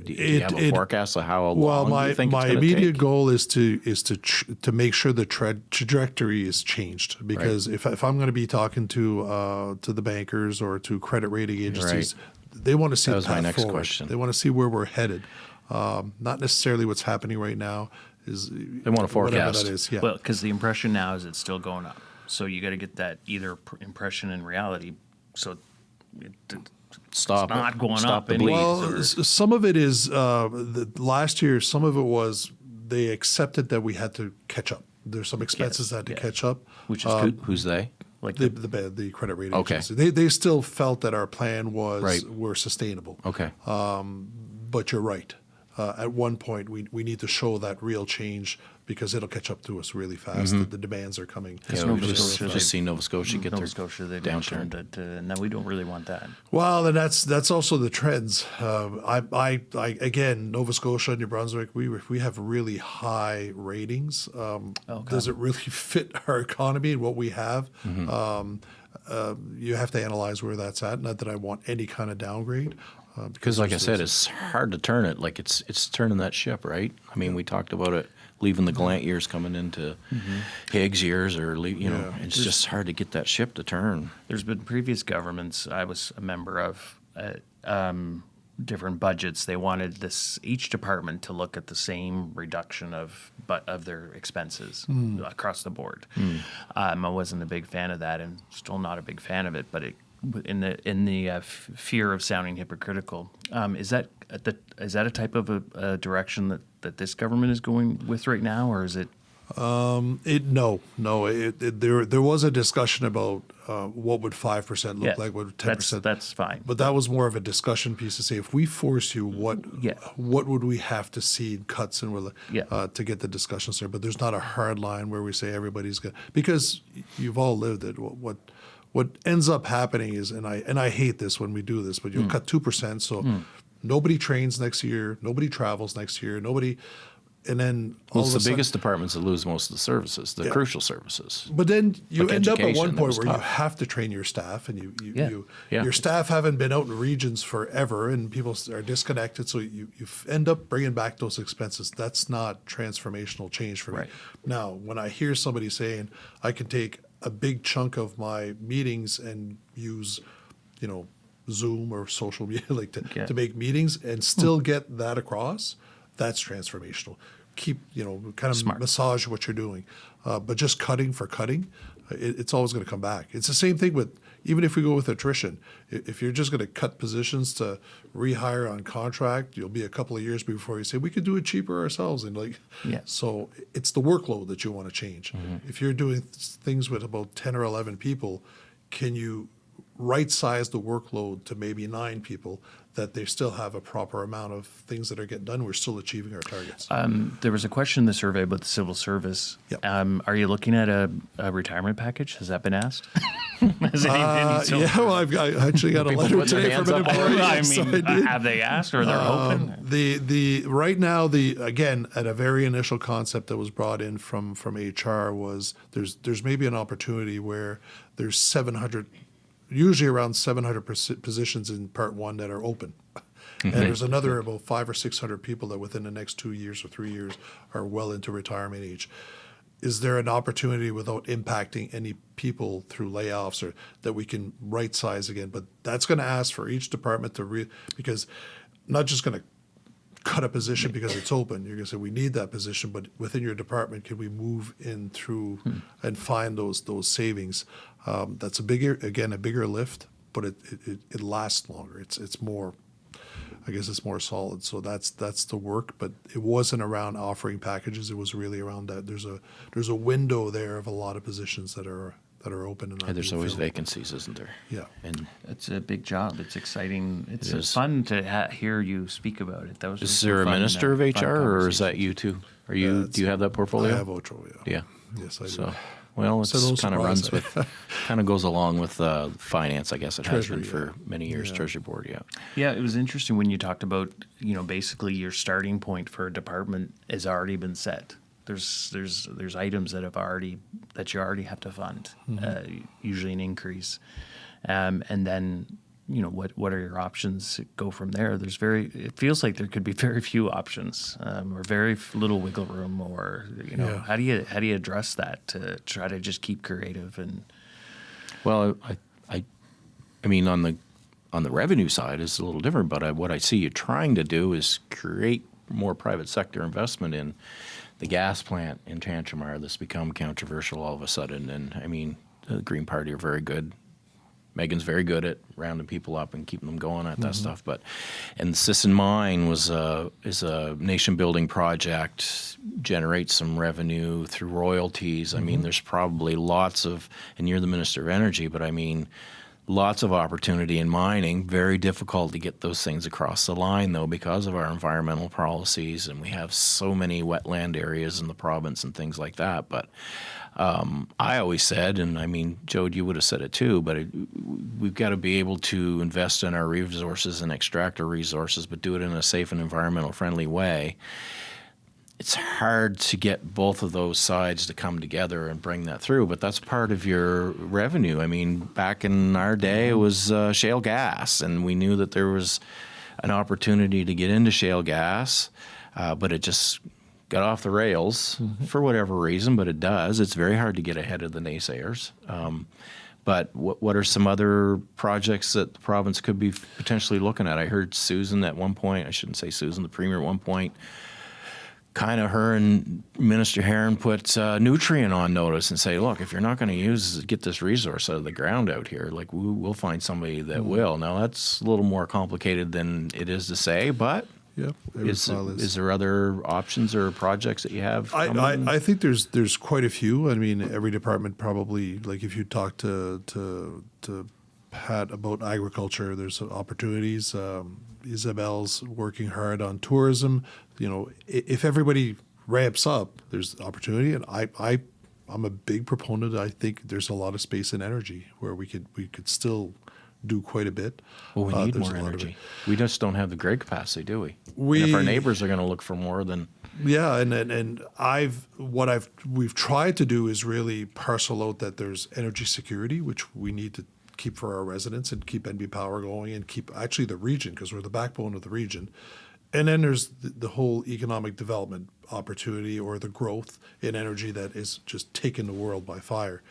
do you have a forecast of how long do you think my it's going to immediate take? goal is to make sure the trajectory is changed, because if I'm going to be talking to the bankers or to credit rating agencies, they want to see That the was my path next forward. question. They want to see where we're headed, not necessarily what's happening right now. They want a forecast. Whatever that is. Yeah. Well, because the impression now is it's still going up. So you got to get that either impression and reality. So it's Stop not it. going Stop up the anyway. bleed. Well, some of it is last year. Some of it was they accepted that we had to catch up. There's some expenses that had to catch up. Which is Who's they? like The credit rating Okay. agency. They still felt that our plan Right. were sustainable. Okay. But you're right. At one point, we need to show that real change, because it'll catch up to us really fast. The demands are coming. Yeah, Nova we Scotia, just see Nova Scotia get Nova their Scotia, they downturn. mentioned that no, we don't really want that. Well, and that's also the trends. I again, Nova Scotia and New Brunswick, we have really high ratings. Does it really fit our economy and what we have? You have to analyze where that's at. Not that I want any kind of downgrade. Because, like I said, it's hard to turn it. Like it's turning that ship, right? I mean, we talked about it, leaving the Gallant years, coming into Higgs years, or it's just hard to get that ship to turn. There's been previous governments I was a member of, different budgets. They wanted each department to look at the same reduction of their expenses across the board. I wasn't a big fan of that, and still not a big fan of it. But in the fear of sounding hypocritical, is that a type of a direction that this government is going with right now, or is it? No. There was a discussion about what would 5% look like, what would 10%. That's fine. But that was more of a discussion piece to say, if we force you, what would we have to see in cuts and to get the discussions there? But there's not a hard line where we say everybody's going, because you've all lived it. What ends up happening is, and I hate this when we do this, but you'll cut 2%, so nobody trains next year, nobody travels next year, nobody. and then Well, all it's of the a biggest departments that lose most of the services, the crucial services. But then you Like end up at education, one that point was where you tough. have to train your staff, and Yeah. Yeah. your staff haven't been out in regions forever, and people are disconnected. So you end up bringing back those expenses. That's not transformational change for me. Right. Now, when I hear somebody saying I can take a big chunk of my meetings and use, Zoom or social media Yeah. to make meetings and still get that across, that's transformational. Keep, kind of Smart. massage what you're doing. But just cutting for cutting, it's always going to come back. It's the same thing with, even if we go with attrition, if you're just going to cut positions to rehire on contract, you'll be a couple of years before you say, we could do it cheaper ourselves. And Yeah. so it's the workload that you want to change. If you're doing things with about 10 or 11 people, can you right size the workload to maybe 9 people, that they still have a proper amount of things that are getting done? We're still achieving our targets. There was a question in the survey about the civil service. Yep. Are you looking at a retirement package? Has that been asked? Has any civil Yeah, well, I actually got a letter putting their today from an hands up employee. I yes, mean, I did. have they asked, or they're hoping? The right now, again, at a very initial concept that was brought in from HR was there's maybe an opportunity where there's 700, usually around 700 positions in Part 1 that are open. And there's another about 500 or 600 people that within the next 2 years or 3 years are well into retirement age. Is there an opportunity without impacting any people through layoffs, or that we can right size again? But that's going to ask for each department because not just going to cut a position because it's open. You're going to say we need that position, but within your department, can we move in through and find those savings? That's a bigger lift, but it lasts longer. It's more. I guess it's more solid. So that's the work, but it wasn't around offering packages. It was really around that there's a window there of a lot of positions that are open and not There's being always filled. vacancies, isn't there? Yeah. And It's a big job. It's exciting. It's It is. fun to hear you speak about it. That was is some there a fun, minister of fun HR, or is that conversations. you too? Do you have that I portfolio? have Ocho. Yeah. Yes, I do. So, well, So no it's kind of surprise. kind of goes along with finance, I guess it Treasury, has been for yeah. many years. Yeah. Treasury board, yeah. Yeah, it was interesting when you talked about, basically your starting point for a department has already been set. There's items that you already have to fund, usually an increase, and then what are your options? Go from there. It feels like there could be very few options, or very little wiggle room, or Yeah. how do you address that to try to just keep creative and Well, I mean, on the revenue side, it's a little different. But what I see you trying to do is create more private sector investment in the gas plant in Tantramar that's become controversial all of a sudden. And I mean, the Green Party are very good. Megan's very good at rounding people up and keeping them going at that stuff. And the Sisson Mine is a nation building project, generates some revenue through royalties. I mean, there's probably lots of, and you're the Minister of Energy, but I mean, lots of opportunity in mining. Very difficult to get those things across the line, though, because of our environmental policies, and we have so many wetland areas in the province and things like that. But I always said, and I mean, Jode, you would have said it too, but we've got to be able to invest in our resources and extract our resources, but do it in a safe and environmental friendly way. It's hard to get both of those sides to come together and bring that through, but that's part of your revenue. I mean, back in our day, it was shale gas, and we knew that there was an opportunity to get into shale gas, but it just got off the rails for whatever reason, but it does. It's very hard to get ahead of the naysayers. But what are some other projects that the province could be potentially looking at? I heard Susan at one point, I shouldn't say Susan, the Premier at one point, kind of her and Minister Herron put Nutrien on notice and say, look, if you're not going to get this resource out of the ground out here, like we'll find somebody that will. Now, that's a little more complicated than it is to say, but Yep. is there other options or projects that you have? I think there's quite a few. I mean, every department probably, like if you talk to Pat about agriculture, there's opportunities. Isabel's working hard on tourism. If everybody ramps up, there's opportunity. And I'm a big proponent. I think there's a lot of space and energy where we could still do quite a bit. Well, we need there's more a lot of energy. it. We just don't have the grid capacity, do we? And if our neighbors are going to look for more, then Yeah, and we've tried to do is really parcel out that there's energy security, which we need to keep for our residents and keep NB Power going and keep actually the region, because we're the backbone of the region. And then there's the whole economic development opportunity or the growth in energy that is just taking the world by fire.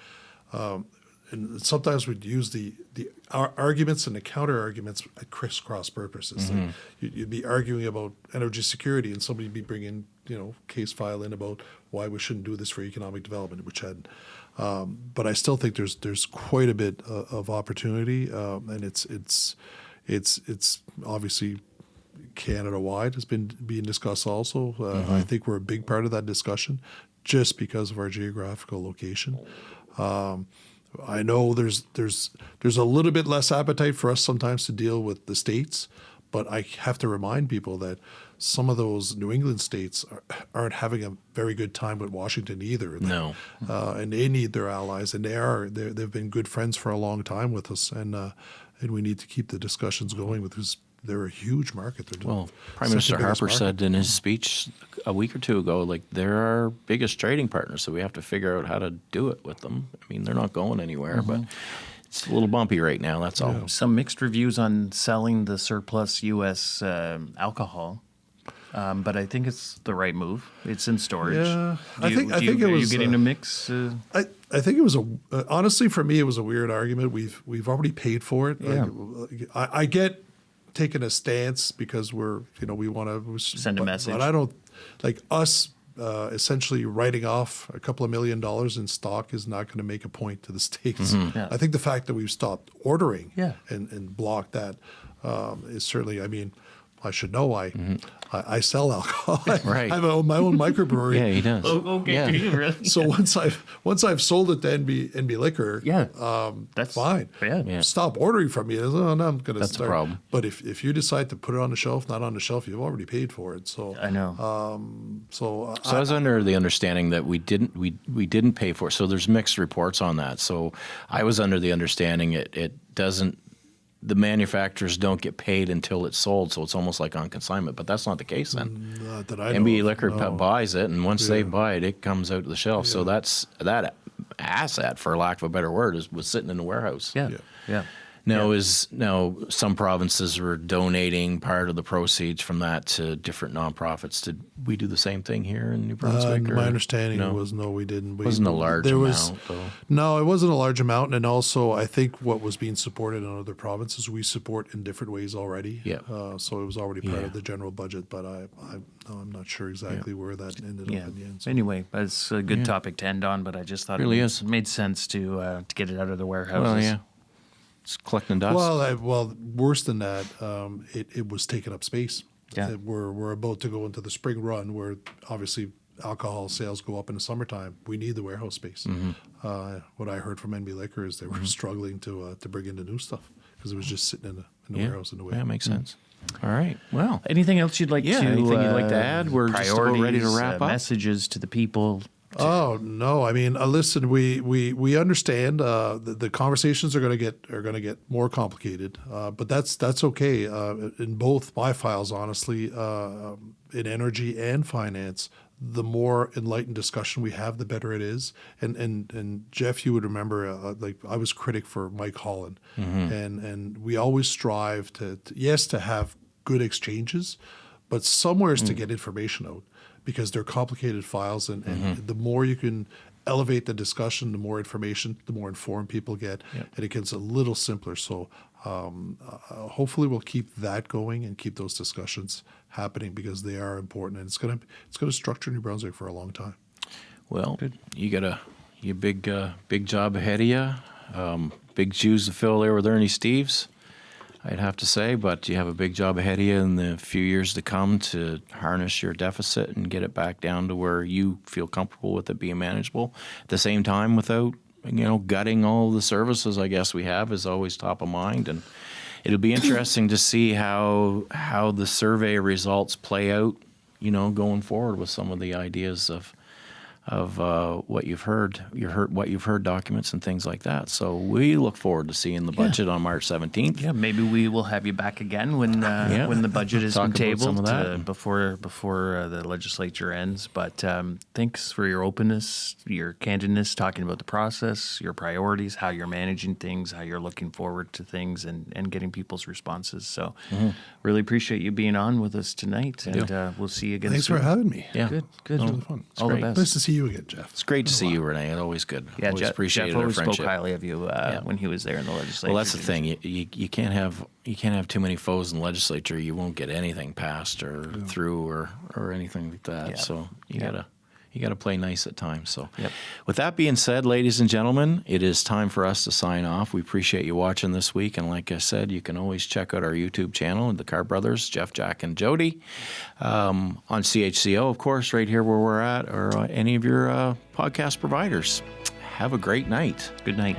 And sometimes we'd use our arguments and the counter arguments at crisscross purposes. Mm-hmm. Like you'd be arguing about energy security, and somebody'd be bringing case file in about why we shouldn't do this for economic development, which had. But I still think there's quite a bit of opportunity, and it's obviously Canada-wide has been being discussed also. I think we're a big part of that discussion just because of our geographical location. I know there's a little bit less appetite for us sometimes to deal with the states, but I have to remind people that some of those New England states aren't having a very good time with Washington either. No. And they need their allies, and they've been good friends for a long time with us, and we need to keep the discussions going because they're a huge market. Well, Prime Minister Harper said in his speech a week or two ago, like, they're our biggest trading partner, so we have to figure out how to do it with them. I mean, they're not going anywhere, but it's a little bumpy right now, that's all. Yeah. Some mixed reviews on selling the surplus U.S. Alcohol. But I think it's the right move. It's in storage. Yeah, I think it was. Are you getting a mix? I think it was honestly, for me, it was a weird argument. We've already paid for it. Yeah. I get taking a stance because we want to Send a message. But I don't like us essentially writing off a couple of $1 million in stock is not going to make a point to the states. Yeah. I think the fact that we've stopped ordering Yeah. and blocked that is certainly. I mean, I should know I sell alcohol. Right. I have my own microbrewery. Yeah, he does. Okay. Yeah. Really? So once I've sold it to NB Liquor, that's fine. Yeah. Stop ordering from me. No, I'm going to That's start. a problem. But if you decide to put it on the shelf, not on the shelf, you've already paid for it. So I know. So I was under the understanding that we didn't pay for it. So there's mixed reports on that. So I was under the understanding it doesn't. The manufacturers don't get paid until it's sold, so it's almost like on consignment. But that's not the case then. not that I know NB of, Liquor no. buys it, and once they buy it, it comes out to the shelf. So that's that asset, for lack of a better word, was sitting in the warehouse. Yeah. Now some provinces were donating part of the proceeds from that to different nonprofits. Did we do the same thing here in New Brunswick? My understanding was no, we didn't. It wasn't a large amount, though. No, it wasn't a large amount, and also I think what was being supported in other provinces we support in different ways already. Yeah. So it was already part of the general budget, but I'm not sure exactly where that ended up in the end. So. Anyway, it's a good topic to end on, but I just thought it made sense to get it out of the warehouses. Well, yeah. It's collecting dust. Well, worse than that, it was taking up space. Yeah. We're about to go into the spring run where obviously alcohol sales go up in the summertime. We need the warehouse space. What I heard from NB Liquor is they were struggling to bring in the new stuff because it was just sitting in the warehouse in the way. Yeah, makes sense. All right. Well, Anything else you'd like to anything you'd like to add? We're just about ready to wrap up. Messages to the people. Oh no! I mean, listen. We understand the conversations are going to get more complicated, but that's okay. In both my files, honestly, in energy and finance, the more enlightened discussion we have, the better it is. And Jeff, you would remember, like I was critic for Mike Holland, and we always strive to have good exchanges, but somewhere is to get information out. Because they're complicated files, and the more you can elevate the discussion, the more information, the more informed people get, and it gets a little simpler. So hopefully we'll keep that going and keep those discussions happening because they are important, and it's gonna structure New Brunswick for a long time. Well, you got your big job ahead of you. Big shoes to fill there with Ernie Steves, I'd have to say, but you have a big job ahead of you in the few years to come to harness your deficit and get it back down to where you feel comfortable with it being manageable. At the same time, without gutting all the services I guess we have is always top of mind, and it'll be interesting to see how the survey results play out, going forward with some of the ideas of what you've heard, what you've heard documents and things like that. So we look forward to seeing the budget on March 17th. Yeah, maybe we will have you back again when the budget has Talk been about some tabled of that. before the legislature ends. But thanks for your openness, your candidness, talking about the process, your priorities, how you're managing things, how you're looking forward to things, and getting people's responses. So really appreciate you being on with us tonight, and we'll see you again Thanks soon. for having me. Yeah. Good. It's really fun. All the great. best. Nice to see you again, Jeff. It's great to see you, Renee. It's always good. Yeah, always Jeff appreciated our always spoke friendship. highly of you when he was there in the legislature. Well, that's the thing. You can't have too many foes in the legislature. You won't get anything passed or through or anything like that. Yeah. So you gotta play nice at times. So, Yep. with that being said, ladies and gentlemen, it is time for us to sign off. We appreciate you watching this week, and like I said, you can always check out our YouTube channel, the Carr Brothers, Jeff, Jack, and Jody, on CHCO, of course, right here where we're at, or any of your podcast providers. Have a great night. Good night.